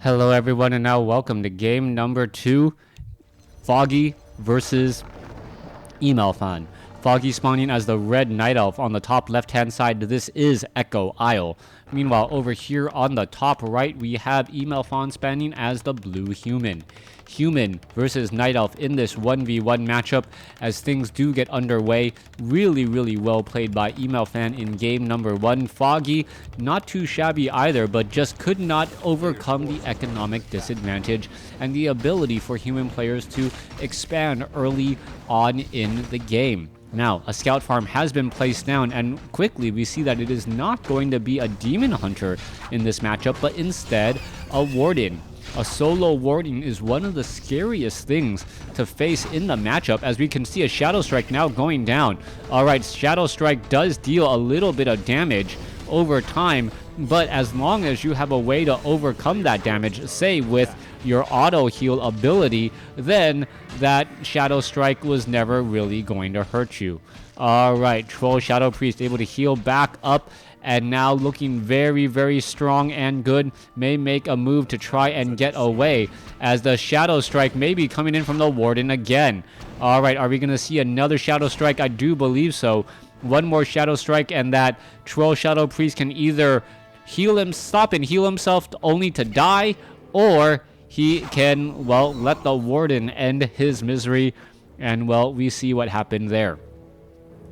Hello everyone, and now welcome to game number 2, Foggy versus EmalFan. Foggy spawning as the red night elf on the top left hand side. This is Echo Isle. Meanwhile, over here on the top right, we have EmalFan spawning as the blue human. Human versus night elf in this 1v1 matchup as things do get underway. Really well played by EmalFan in game number 1. Foggy, not too shabby either, but just could not overcome the economic disadvantage and the ability for human players to expand early on in the game. Now, a scout farm has been placed down, and quickly we see that it is not going to be a demon hunter in this matchup, but instead a warden. A solo warden is one of the scariest things to face in the matchup, as we can see a Shadow Strike now going down. Alright, Shadow Strike does deal a little bit of damage over time, but as long as you have a way to overcome that damage, say with your auto heal ability, then that Shadow Strike was never really going to hurt you. Alright, Troll Shadow Priest able to heal back up, and now looking very strong and good. May make a move to try and get away, as the Shadow Strike may be coming in from the Warden again. Alright, are we going to see another Shadow Strike? I do believe so. One more Shadow Strike, and that Troll Shadow Priest can either stop and heal himself only to die, or he can, well, let the Warden end his misery. And, well, we see what happened there.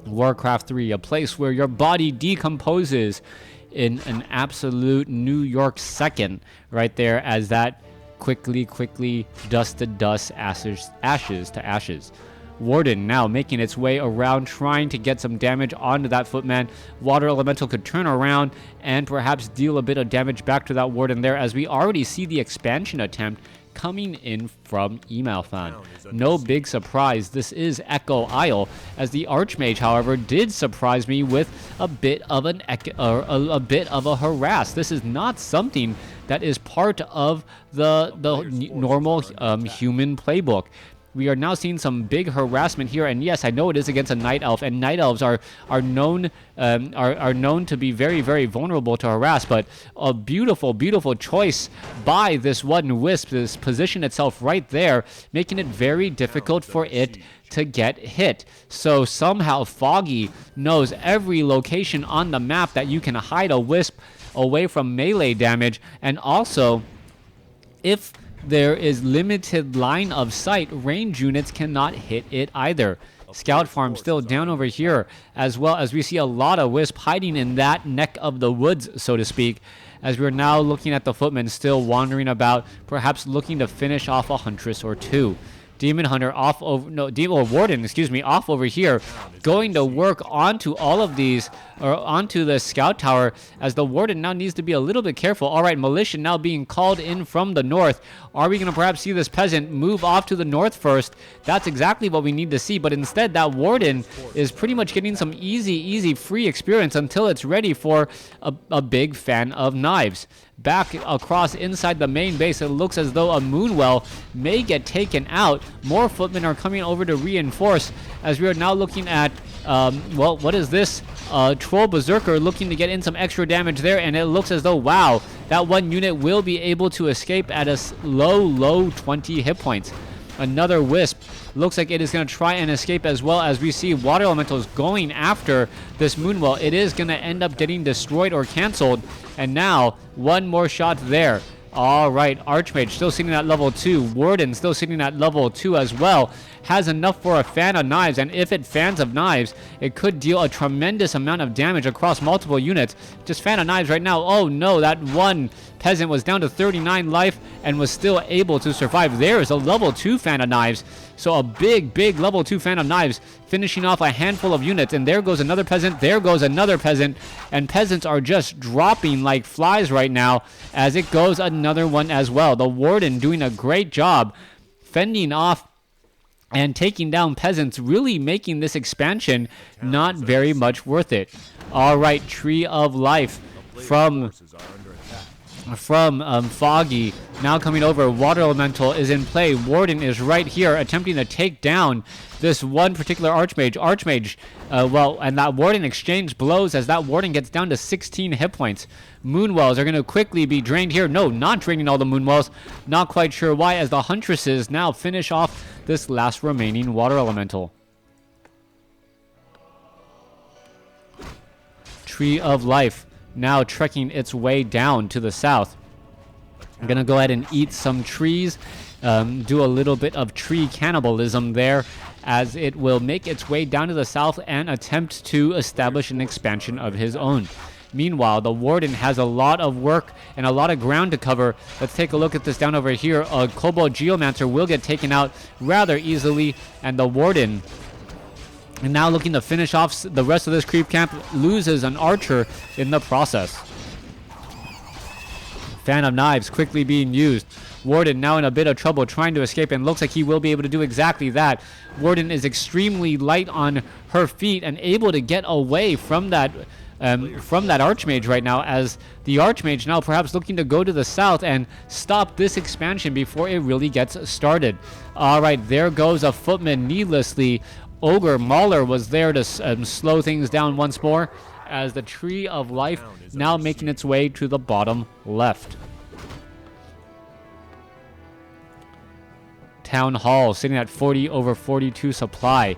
WarCraft 3, a place where your body decomposes in an absolute New York second, right there, as that quickly dust to dust, ashes to ashes. Warden now making its way around, trying to get some damage onto that footman. Water Elemental could turn around and perhaps deal a bit of damage back to that Warden there, as we already see the expansion attempt coming in from EmalFan. No big surprise, this is Echo Isle, as the Archmage, however, did surprise me with a bit of a harass. This is not something that is part of the normal human playbook. We are now seeing some big harassment here, and yes, I know it is against a night elf, and night elves are known to be very vulnerable to harass. But a beautiful choice by this one wisp, this position itself right there, making it very difficult for it to get hit. So somehow Foggy knows every location on the map that you can hide a wisp away from melee damage, and also if there is limited line of sight, range units cannot hit it either. Scout farm still down over here, as well as we see a lot of wisp hiding in that neck of the woods, so to speak, as we're now looking at the footmen still wandering about, perhaps looking to finish off a huntress or two. Demon Hunter off over, no, Warden, excuse me, off over here, going to work onto all of these, or onto the scout tower, as the Warden now needs to be a little bit careful. Alright, Militia now being called in from the north. Are we going to perhaps see this peasant move off to the north first? That's exactly what we need to see, but instead that Warden is pretty much getting some easy free experience until it's ready for a big fan of knives. Back across inside the main base, it looks as though a Moonwell may get taken out. More footmen are coming over to reinforce, as we are now looking at, well, what is this? Troll Berserker looking to get in some extra damage there, and it looks as though, wow, that one unit will be able to escape at a low 20 hit points. Another Wisp looks like it is going to try and escape, as well as we see Water Elementals going after this Moonwell. It is going to end up getting destroyed or canceled, and now one more shot there. Alright, Archmage still sitting at level 2. Warden still sitting at level 2 as well. Has enough for a fan of knives, and if it fans of knives, it could deal a tremendous amount of damage across multiple units. Just fan of knives right now. Oh no, that one peasant was down to 39 life and was still able to survive. There is a level 2 fan of knives. So a big level 2 fan of knives, finishing off a handful of units. And there goes another peasant, there goes another peasant. And peasants are just dropping like flies right now, as it goes another one as well. The Warden doing a great job fending off and taking down peasants, really making this expansion not very much worth it. Alright, Tree of Life from from Foggy. Now coming over, Water Elemental is in play. Warden is right here attempting to take down this one particular Archmage. Well, and that Warden exchange blows as that Warden gets down to 16 hit points. Moonwells are going to quickly be drained here. No, not draining all the Moonwells. Not quite sure why, as the Huntresses now finish off this last remaining Water Elemental. Tree of Life now trekking its way down to the south. I'm going to go ahead and eat some trees, do a little bit of tree cannibalism there, as it will make its way down to the south and attempt to establish an expansion of his own. Meanwhile, the Warden has a lot of work and a lot of ground to cover. Let's take a look at this down over here. A Kobold Geomancer will get taken out rather easily, and the Warden, and now looking to finish off the rest of this creep camp, loses an archer in the process. Fan of Knives quickly being used. Warden now in a bit of trouble trying to escape, and looks like he will be able to do exactly that. Warden is extremely light on her feet and able to get away from that Archmage right now, as the Archmage now perhaps looking to go to the south and stop this expansion before it really gets started. All right, there goes a footman needlessly. Ogre Mauler was there to slow things down once more, as the Tree of Life now making its way to the bottom left. Town Hall sitting at 40 over 42 supply.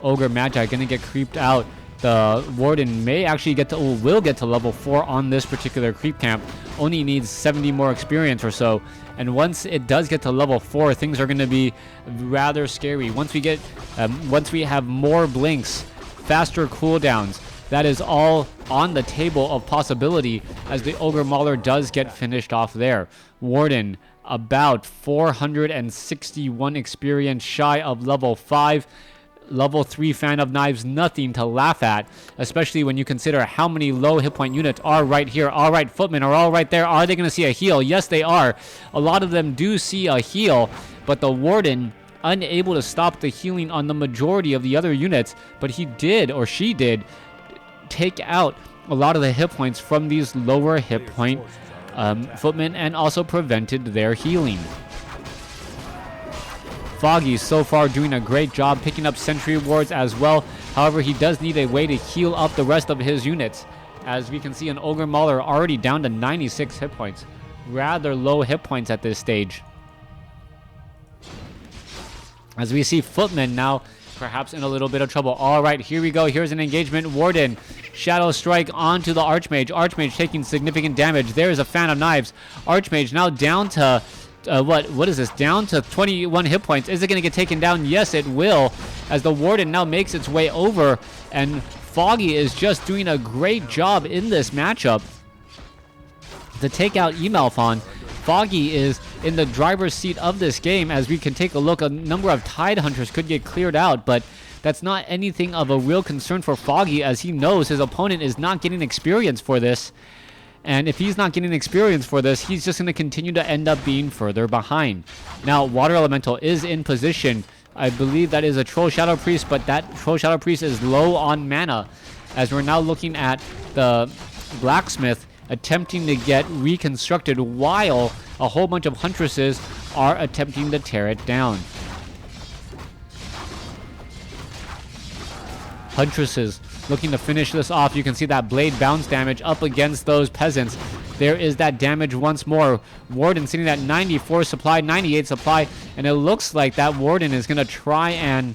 Ogre Magi going to get creeped out. The Warden may actually will get to level 4 on this particular creep camp. Only needs 70 more experience or so. And once it does get to level 4, things are going to be rather scary. Once we have more blinks, faster cooldowns, that is all on the table of possibility, as the Ogre Mauler does get finished off there. Warden about 461 experience shy of level 5. Level 3 Fan of Knives, nothing to laugh at, especially when you consider how many low hit point units are right here. All right, footmen are all right there. Are they going to see a heal? Yes, they are. A lot of them do see a heal, but the Warden unable to stop the healing on the majority of the other units, but he did, or she did, take out a lot of the hit points from these lower hit point footmen, and also prevented their healing. Foggy so far doing a great job picking up sentry wards as well. However, he does need a way to heal up the rest of his units, as we can see an Ogre Mauler already down to 96 hit points. Rather low hit points at this stage. As we see footmen now perhaps in a little bit of trouble. All right, here we go. Here's an engagement. Warden, Shadow Strike onto the Archmage. Archmage taking significant damage. There is a Fan of Knives. Archmage now down to what is this? Down to 21 hit points. Is it going to get taken down? Yes, it will, as the Warden now makes its way over, and Foggy is just doing a great job in this matchup to take out EmalFan. Foggy is in the driver's seat of this game, as we can take a look. A number of Tide Hunters could get cleared out, but that's not anything of a real concern for Foggy, as he knows his opponent is not getting experience for this. And if he's not getting experience for this, he's just going to continue to end up being further behind. Now, Water Elemental is in position. I believe that is a Troll Shadow Priest, but that Troll Shadow Priest is low on mana, as we're now looking at the Blacksmith attempting to get reconstructed while a whole bunch of Huntresses are attempting to tear it down. Huntresses looking to finish this off. You can see that blade bounce damage up against those peasants. There is that damage once more. Warden sitting at 94 supply, 98 supply, and it looks like that Warden is going to try and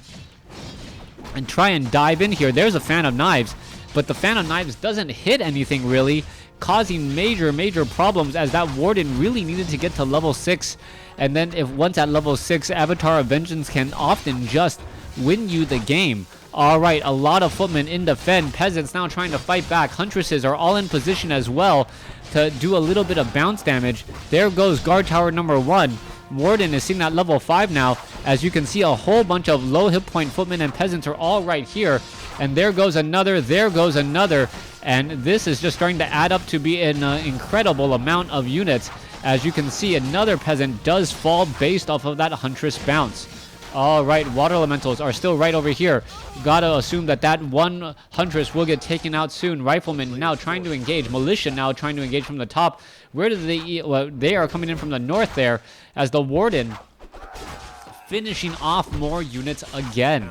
dive in here. There's a Fan of Knives, but the Fan of Knives doesn't hit anything really, causing major problems, as that Warden really needed to get to level 6. And then once at level 6, Avatar of Vengeance can often just win you the game. All right, a lot of footmen in defend. Peasants now trying to fight back. Huntresses are all in position as well to do a little bit of bounce damage. There goes guard tower number 1. Warden is sitting at level 5 now. As you can see, a whole bunch of low hit point footmen and peasants are all right here. And there goes another, there goes another. And this is just starting to add up to be an incredible amount of units. As you can see, another peasant does fall based off of that Huntress bounce. All right, water elementals are still right over here. Gotta assume that that one huntress will get taken out soon. Rifleman now trying to engage. Militia now trying to engage from the top. Where did they? Well, they are coming in from the north there, as the Warden finishing off more units again.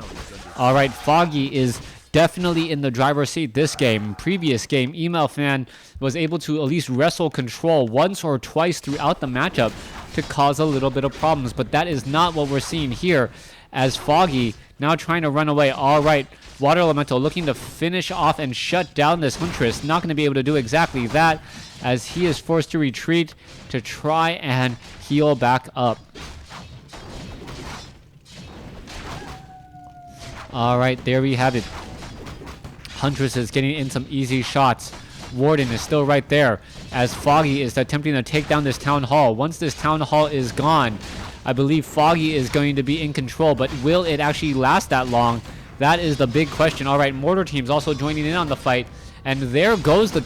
All right, Foggy is definitely in the driver's seat this game. Previous game, EmalFan was able to at least wrestle control once or twice throughout the matchup to cause a little bit of problems, but that is not what we're seeing here, as Foggy now trying to run away. All right, Water Elemental looking to finish off and shut down this Huntress. Not going to be able to do exactly that, as he is forced to retreat to try and heal back up. All right, there we have it. Huntress is getting in some easy shots. Warden is still right there, as Foggy is attempting to take down this town hall. Once this town hall is gone, I believe Foggy is going to be in control, but will it actually last that long? That is the big question. All right, mortar teams also joining in on the fight, and there goes the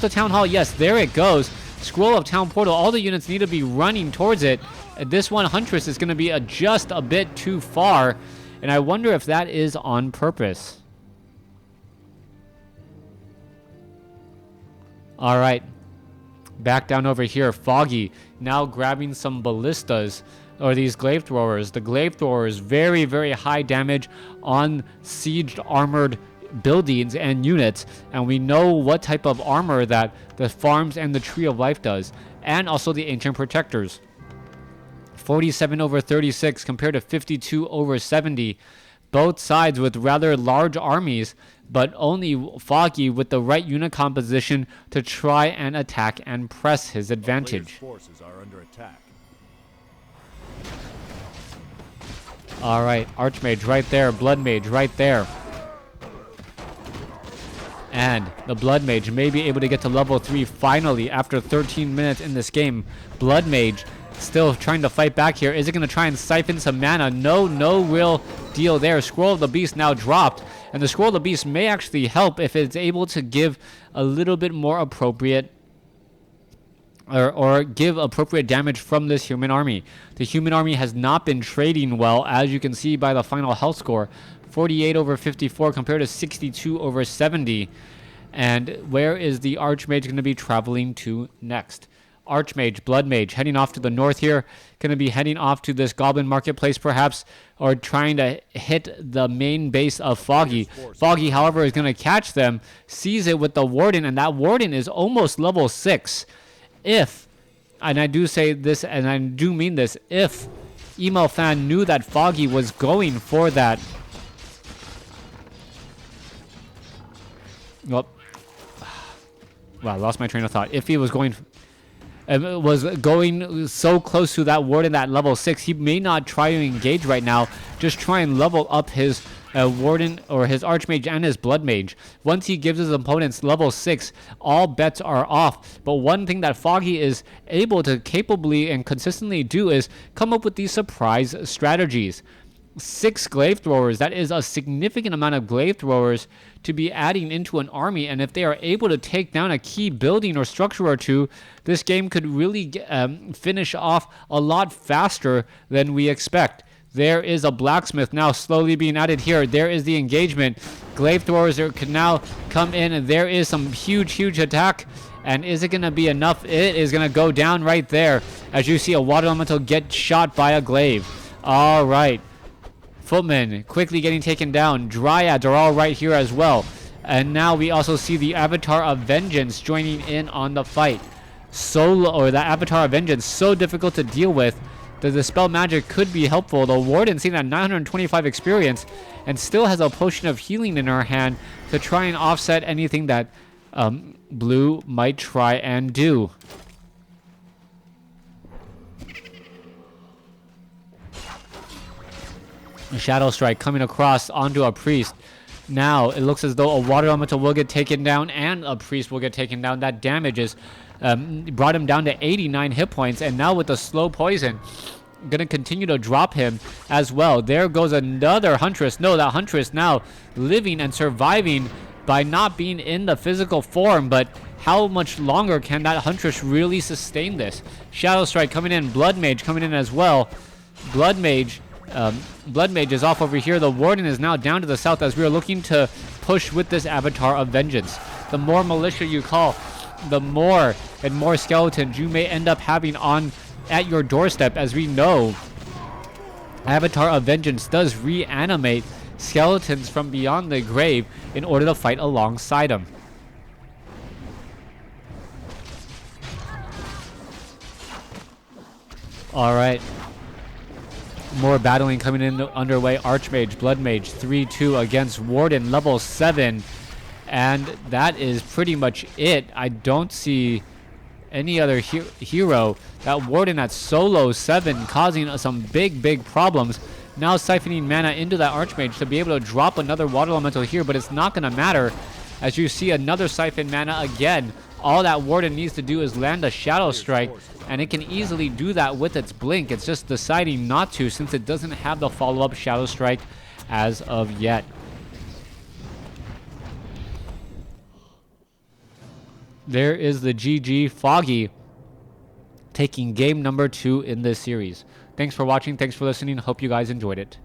town hall. Yes, there it goes. Scroll of town portal. All the units need to be running towards it. This one Huntress is going to be just a bit too far, and I wonder if that is on purpose. All right, back down over here. Foggy now grabbing some ballistas, or these glaive throwers. The glaive throwers, very, very high damage on sieged armored buildings and units, and we know what type of armor that the farms and the Tree of Life does, and also the ancient protectors. 47 over 36 compared to 52 over 70. Both sides with rather large armies, but only Foggy with the right unit composition to try and attack and press his advantage. Forces are under attack. All right, Archmage right there, Blood Mage right there. And the Blood Mage may be able to get to level 3 finally after 13 minutes in this game. Blood Mage still trying to fight back here. Is it going to try and siphon some mana? No real deal there. Scroll of the Beast now dropped, and the Scroll of the Beast may actually help if it's able to give a little bit more appropriate or give appropriate damage from this human army. The human army has not been trading well, as you can see by the final health score. 48 over 54 compared to 62 over 70. And where is the Archmage going to be traveling to next? Archmage, Blood Mage, heading off to the north here. Going to be heading off to this Goblin Marketplace, perhaps, or trying to hit the main base of Foggy. Foggy, however, is going to catch them, sees it with the Warden, and that Warden is almost level 6. If, and I do say this, and I do mean this, if EmalFan knew that Foggy was going for that. Well, I lost my train of thought. If he was going so close to that Warden at level 6, he may not try to engage right now. Just try and level up his Warden or his Archmage and his Blood Mage. Once he gives his opponents level 6, all bets are off. But one thing that Foggy is able to capably and consistently do is come up with these surprise strategies. 6 glaive throwers, that is a significant amount of glaive throwers to be adding into an army, and if they are able to take down a key building or structure or two, this game could really finish off a lot faster than we expect. There is a blacksmith now slowly being added here. There is the engagement. Glaive throwers can now come in, and there is some huge attack. And is it going to be enough? It is going to go down right there, as you see a water elemental get shot by a glaive. All right. Footmen quickly getting taken down. Dryads are all right here as well. And now we also see the Avatar of Vengeance joining in on the fight. The Avatar of Vengeance, so difficult to deal with. The Dispel Magic could be helpful. The Warden seen at 925 experience and still has a potion of healing in her hand to try and offset anything that Blue might try and do. Shadow Strike coming across onto a priest. Now it looks as though a water elemental will get taken down and a priest will get taken down. That damage is brought him down to 89 hit points, and now with the slow poison, gonna continue to drop him as well. There goes another Huntress. No, that Huntress now living and surviving by not being in the physical form, but how much longer can that Huntress really sustain this? Shadow Strike coming in, Blood Mage coming in as well. Blood Mage Blood Mage is off over here. The Warden is now down to the south as we are looking to push with this Avatar of Vengeance. The more militia you call, the more and more skeletons you may end up having on at your doorstep. As we know, Avatar of Vengeance does reanimate skeletons from beyond the grave in order to fight alongside them. Alright. More battling coming in underway. Archmage, Blood Mage, 3-2 against Warden, level 7. And that is pretty much it. I don't see any other hero. That Warden at solo 7 causing some big problems. Now siphoning mana into that Archmage to be able to drop another Water Elemental here, but it's not going to matter as you see another siphon mana again. All that Warden needs to do is land a Shadow Strike, and it can easily do that with its Blink. It's just deciding not to since it doesn't have the follow-up Shadow Strike as of yet. There is the GG Foggy taking game number 2 in this series. Thanks for watching. Thanks for listening. Hope you guys enjoyed it.